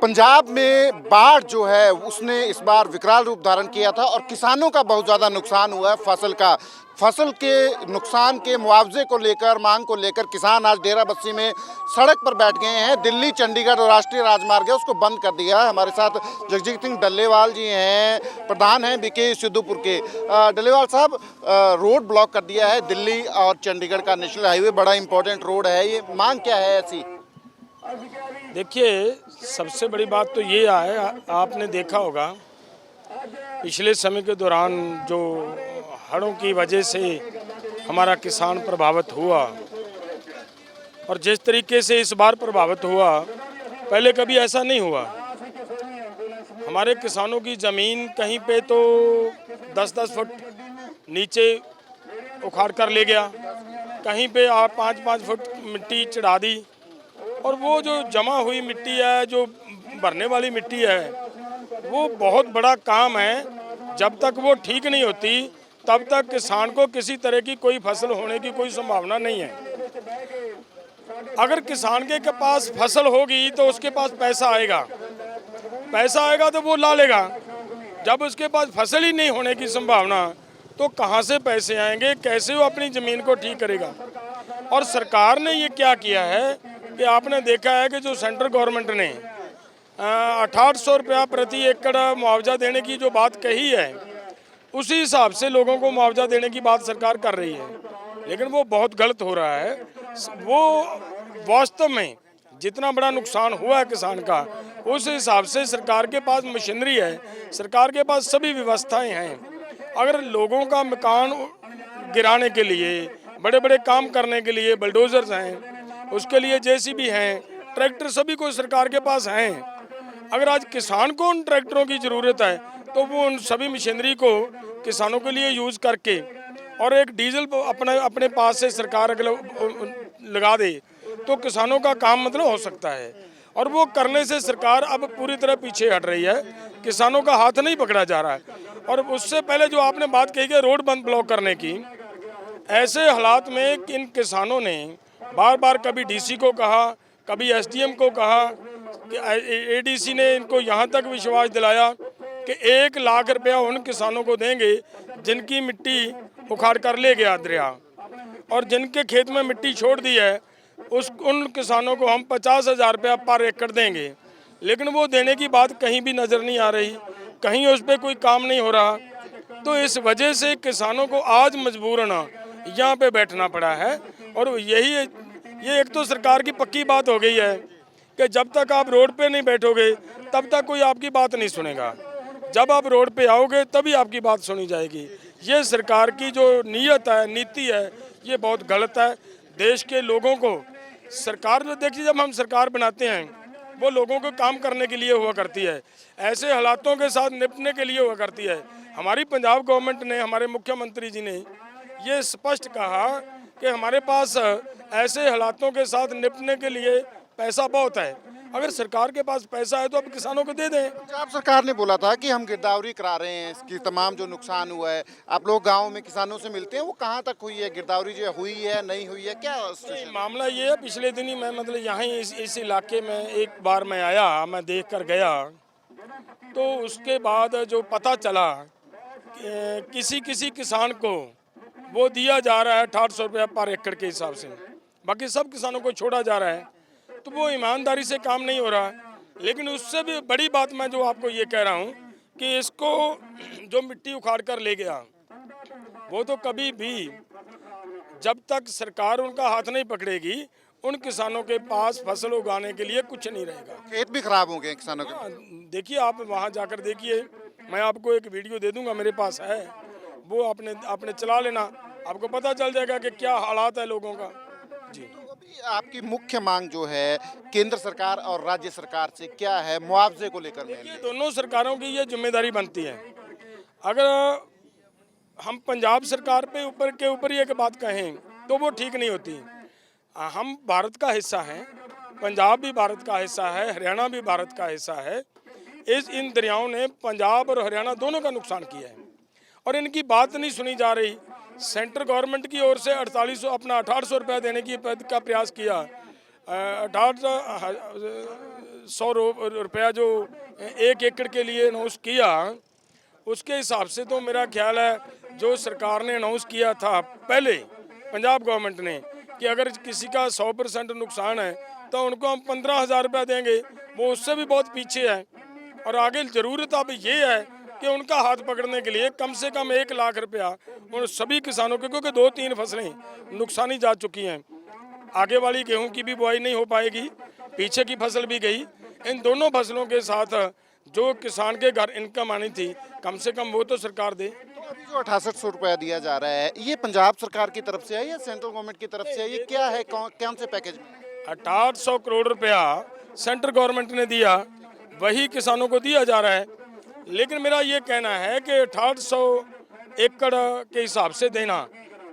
पंजाब में बाढ़ जो है उसने इस बार विकराल रूप धारण किया था और किसानों का बहुत ज़्यादा नुकसान हुआ है। फसल के नुकसान के मुआवजे को लेकर, मांग को लेकर किसान आज डेरा बस्सी में सड़क पर बैठ गए हैं। दिल्ली चंडीगढ़ राष्ट्रीय राजमार्ग है उसको बंद कर दिया है। हमारे साथ जगजीत सिंह डल्लेवाल जी हैं, प्रधान हैं बीके सिद्धूपुर के। डल्लेवाल साहब, रोड ब्लॉक कर दिया है दिल्ली और चंडीगढ़ का नेशनल हाईवे, बड़ा इंपॉर्टेंट रोड है, ये मांग क्या है ऐसी? देखिए, सबसे बड़ी बात तो ये है, आपने देखा होगा पिछले समय के दौरान जो हड़ों की वजह से हमारा किसान प्रभावित हुआ और जिस तरीके से इस बार प्रभावित हुआ, पहले कभी ऐसा नहीं हुआ। हमारे किसानों की ज़मीन कहीं पे तो 10-10 फुट नीचे उखाड़ कर ले गया, कहीं पे 5-5 फुट मिट्टी चढ़ा दी। और वो जो जमा हुई मिट्टी है, जो भरने वाली मिट्टी है, वो बहुत बड़ा काम है। जब तक वो ठीक नहीं होती तब तक किसान को किसी तरह की कोई फसल होने की कोई संभावना नहीं है। अगर किसान के पास फसल होगी तो उसके पास पैसा आएगा तो वो ला लेगा। जब उसके पास फसल ही नहीं होने की संभावना, तो कहाँ से पैसे आएंगे, कैसे वो अपनी ज़मीन को ठीक करेगा। और सरकार ने ये क्या किया है कि आपने देखा है कि जो सेंट्रल गवर्नमेंट ने 6800 रुपया प्रति एकड़ मुआवजा देने की जो बात कही है, उसी हिसाब से लोगों को मुआवजा देने की बात सरकार कर रही है, लेकिन वो बहुत गलत हो रहा है। वो वास्तव में जितना बड़ा नुकसान हुआ है किसान का, उस हिसाब से सरकार के पास मशीनरी है, सरकार के पास सभी व्यवस्थाएं हैं। अगर लोगों का मकान गिराने के लिए, बड़े बड़े काम करने के लिए बुलडोजर्स हैं, उसके लिए जेसीबी हैं, ट्रैक्टर सभी को सरकार के पास हैं। अगर आज किसान को उन ट्रैक्टरों की ज़रूरत है तो वो उन सभी मशीनरी को किसानों के लिए यूज़ करके और एक डीजल अपने पास से सरकार अगर लगा दे तो किसानों का काम मतलब हो सकता है। और वो करने से सरकार अब पूरी तरह पीछे हट रही है, किसानों का हाथ नहीं पकड़ा जा रहा है। और उससे पहले जो आपने बात कही कि रोड बंद ब्लॉक करने की, ऐसे हालात में इन किसानों ने बार बार कभी डीसी को कहा, कभी एसडीएम को कहा, कि एडीसी ने इनको यहाँ तक विश्वास दिलाया कि 1 लाख रुपया उन किसानों को देंगे जिनकी मिट्टी उखाड़ कर ले गया दरिया, और जिनके खेत में मिट्टी छोड़ दी है उन किसानों को हम 50,000 रुपया पर एकड़ देंगे। लेकिन वो देने की बात कहीं भी नज़र नहीं आ रही, कहीं उस पर कोई काम नहीं हो रहा। तो इस वजह से किसानों को आज मजबूरन यहाँ पे बैठना पड़ा है। और ये एक तो सरकार की पक्की बात हो गई है कि जब तक आप रोड पे नहीं बैठोगे तब तक कोई आपकी बात नहीं सुनेगा, जब आप रोड पे आओगे तभी आपकी बात सुनी जाएगी। ये सरकार की जो नीयत है, नीति है, ये बहुत गलत है। देश के लोगों को सरकार, जो देखिए, जब हम सरकार बनाते हैं वो लोगों को काम करने के लिए हुआ करती है, ऐसे हालातों के साथ निपटने के लिए हुआ करती है। हमारी पंजाब गवर्नमेंट ने, हमारे मुख्यमंत्री जी ने ये स्पष्ट कहा कि हमारे पास ऐसे हालातों के साथ निपटने के लिए पैसा बहुत है। अगर सरकार के पास पैसा है तो अब किसानों को दे दें। पंजाब सरकार ने बोला था कि हम गिरदावरी करा रहे हैं, इसकी तमाम जो नुकसान हुआ है। आप लोग गाँव में किसानों से मिलते हैं, वो कहाँ तक हुई है गिरदावरी, जो हुई है नहीं हुई है, क्या मामला ये है? पिछले दिन ही मैं मतलब यहाँ ही इस इलाके में एक बार मैं आया, मैं देख कर गया, तो उसके बाद जो पता चला कि किसी किसान को वो दिया जा रहा है 6800 रुपया पर एकड़ के हिसाब से, बाकी सब किसानों को छोड़ा जा रहा है, तो वो ईमानदारी से काम नहीं हो रहा है। लेकिन उससे भी बड़ी बात मैं जो आपको ये कह रहा हूँ कि इसको जो मिट्टी उखाड़ कर ले गया, वो तो कभी भी, जब तक सरकार उनका हाथ नहीं पकड़ेगी, उन किसानों के पास फसल उगाने के लिए कुछ नहीं रहेगा। खेत भी खराब हो गए किसानों के। देखिए, आप वहाँ जाकर देखिए, मैं आपको एक वीडियो दे दूंगा, मेरे पास है, वो आपने चला लेना, आपको पता चल जाएगा कि क्या हालात है लोगों का। जी, तो अभी आपकी मुख्य मांग जो है केंद्र सरकार और राज्य सरकार से क्या है मुआवजे को लेकर? देखिए, दोनों सरकारों की ये जिम्मेदारी बनती है। अगर हम पंजाब सरकार पे ऊपर ही एक बात कहें तो वो ठीक नहीं होती। हम भारत का हिस्सा हैं, पंजाब भी भारत का हिस्सा है, हरियाणा भी भारत का हिस्सा है। इन दरियाओं ने पंजाब और हरियाणा दोनों का नुकसान किया है और इनकी बात नहीं सुनी जा रही। सेंट्रल गवर्नमेंट की ओर से 1800 रुपया देने का प्रयास किया, रुपया जो 1 एकड़ के लिए अनाउंस किया, उसके हिसाब से तो मेरा ख्याल है जो सरकार ने अनाउंस किया था पहले पंजाब गवर्नमेंट ने कि अगर किसी का 100% नुकसान है तो उनको हम 15,000 रुपया देंगे, वो उससे भी बहुत पीछे है। और आगे ज़रूरत अब ये है कि उनका हाथ पकड़ने के लिए कम से कम 1 लाख रुपया उन सभी किसानों के, क्योंकि 2-3 फसलें नुकसानी जा चुकी हैं। आगे वाली गेहूं की भी बुआई नहीं हो पाएगी, पीछे की फसल भी गई। इन दोनों फसलों के साथ जो किसान के घर इनकम आनी थी कम से कम वो तो सरकार दे। तो अभी जो 6800 रुपया दिया जा रहा है, ये पंजाब सरकार की तरफ से है या सेंट्रल गवर्नमेंट की तरफ से है? ये क्या है, कौन से पैकेज में? 6800 करोड़ रुपया सेंट्रल गवर्नमेंट ने दिया, वही किसानों को दिया जा रहा है। लेकिन मेरा ये कहना है कि 6800 एकड़ के हिसाब से देना,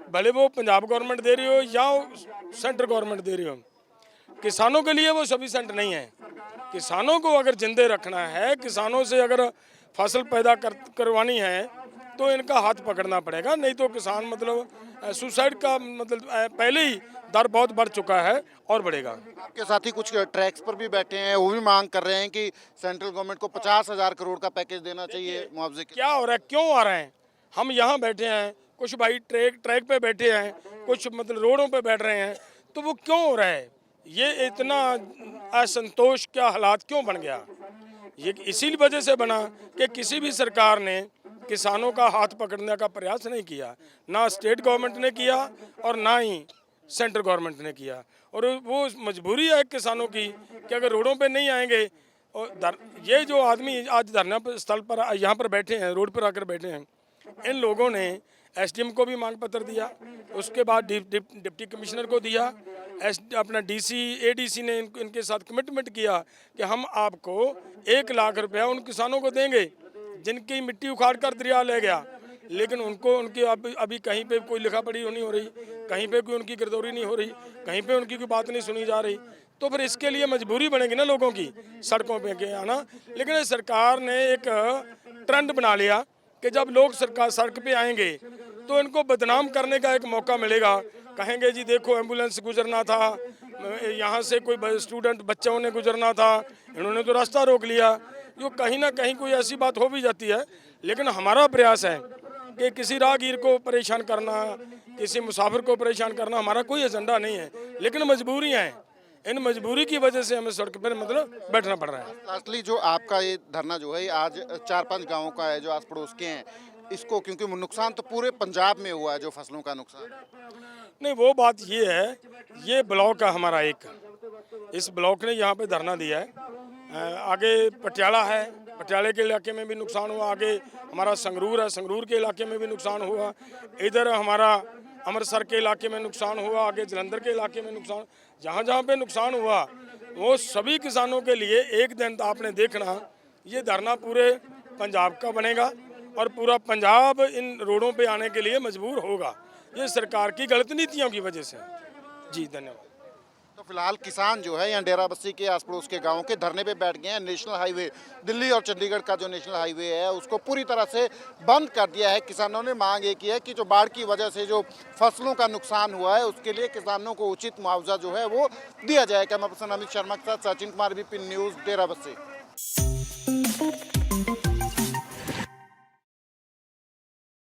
भले वो पंजाब गवर्नमेंट दे रही हो या सेंट्रल गवर्नमेंट दे रही हो, किसानों के लिए वो सफिशेंट नहीं है। किसानों को अगर जिंदे रखना है, किसानों से अगर फसल पैदा करवानी है तो इनका हाथ पकड़ना पड़ेगा, नहीं तो किसान मतलब सुसाइड का मतलब पहले ही दर बहुत बढ़ चुका है और बढ़ेगा। आपके साथी कुछ ट्रैक्स पर भी बैठे हैं, वो भी मांग कर रहे हैं कि सेंट्रल गवर्नमेंट को 50,000 करोड़ का पैकेज देना चाहिए मुआवजे के। क्या हो रहा है, क्यों आ रहे हैं? हम यहाँ बैठे हैं, कुछ भाई ट्रैक पे बैठे हैं, कुछ मतलब रोडों पे बैठ रहे हैं, तो वो क्यों हो रहा है? ये इतना असंतोष का हालात क्यों बन गया? ये इसी वजह से बना कि किसी भी सरकार ने किसानों का हाथ पकड़ने का प्रयास नहीं किया, ना स्टेट गवर्नमेंट ने किया और ना ही सेंट्रल गवर्नमेंट ने किया। और वो मजबूरी है किसानों की कि अगर रोडों पे नहीं आएंगे, और ये जो आदमी आज धरना स्थल पर यहाँ पर बैठे हैं, रोड पर आकर बैठे हैं, इन लोगों ने एसडीएम को भी मांग पत्र दिया, उसके बाद डिप्टी कमिश्नर को दिया, अपना डीसी एडीसी ने इनके साथ कमिटमेंट किया कि हम आपको 1 लाख रुपया उन किसानों को देंगे जिनकी मिट्टी उखाड़ कर दरिया ले गया। लेकिन उनको उनकी अभी कहीं पे कोई लिखा पढ़ी नहीं हो रही, कहीं पे कोई उनकी गिरदौरी नहीं हो रही, कहीं पे उनकी कोई बात नहीं सुनी जा रही। तो फिर इसके लिए मजबूरी बनेगी ना लोगों की सड़कों पे के आना। लेकिन सरकार ने एक ट्रेंड बना लिया कि जब लोग सड़क पे आएंगे तो इनको बदनाम करने का एक मौका मिलेगा। कहेंगे जी देखो एम्बुलेंस गुजरना था, यहाँ से कोई स्टूडेंट बच्चों ने गुजरना था, इन्होंने तो रास्ता रोक लिया। जो कहीं ना कहीं कोई ऐसी बात हो भी जाती है। लेकिन हमारा प्रयास है कि किसी राहगीर को परेशान करना, किसी मुसाफिर को परेशान करना हमारा कोई एजेंडा नहीं है। लेकिन मजबूरियाँ हैं, इन मजबूरी की वजह से हमें सड़क पर मतलब बैठना पड़ रहा है। लास्टली जो आपका ये धरना जो है आज 4-5 गाँवों का है जो आस पड़ोस के हैं, इसको क्योंकि नुकसान तो पूरे पंजाब में हुआ है, जो फसलों का नुकसान। नहीं, वो बात ये है, ये ब्लॉक है हमारा एक, इस ब्लॉक ने यहाँ पे धरना दिया है। आगे पटियाला है, पटियाले के इलाके में भी नुकसान हुआ, आगे हमारा संगरूर है, संगरूर के इलाके में भी नुकसान हुआ, इधर हमारा अमृतसर के इलाके में नुकसान हुआ, आगे जलंधर के इलाके में नुकसान, जहाँ जहाँ पे नुकसान हुआ वो सभी किसानों के लिए एक दिन आपने देखना, ये धरना पूरे पंजाब का बनेगा और पूरा पंजाब इन रोडों पे आने के लिए मजबूर होगा, ये सरकार की गलत नीतियों की वजह से। जी धन्यवाद। तो फिलहाल किसान जो है यहाँ डेरा बस्सी के आस पड़ोस के गाँव के धरने पे बैठ गए हैं। नेशनल हाईवे, दिल्ली और चंडीगढ़ का जो नेशनल हाईवे है उसको पूरी तरह से बंद कर दिया है। किसानों ने मांग ये की है कि जो बाढ़ की वजह से जो फसलों का नुकसान हुआ है उसके लिए किसानों को उचित मुआवजा जो है वो दिया जाए। कैमरा पर्सन अमित शर्मा के साथ सचिन कुमार, VP न्यूज़, डेरा बस्सी।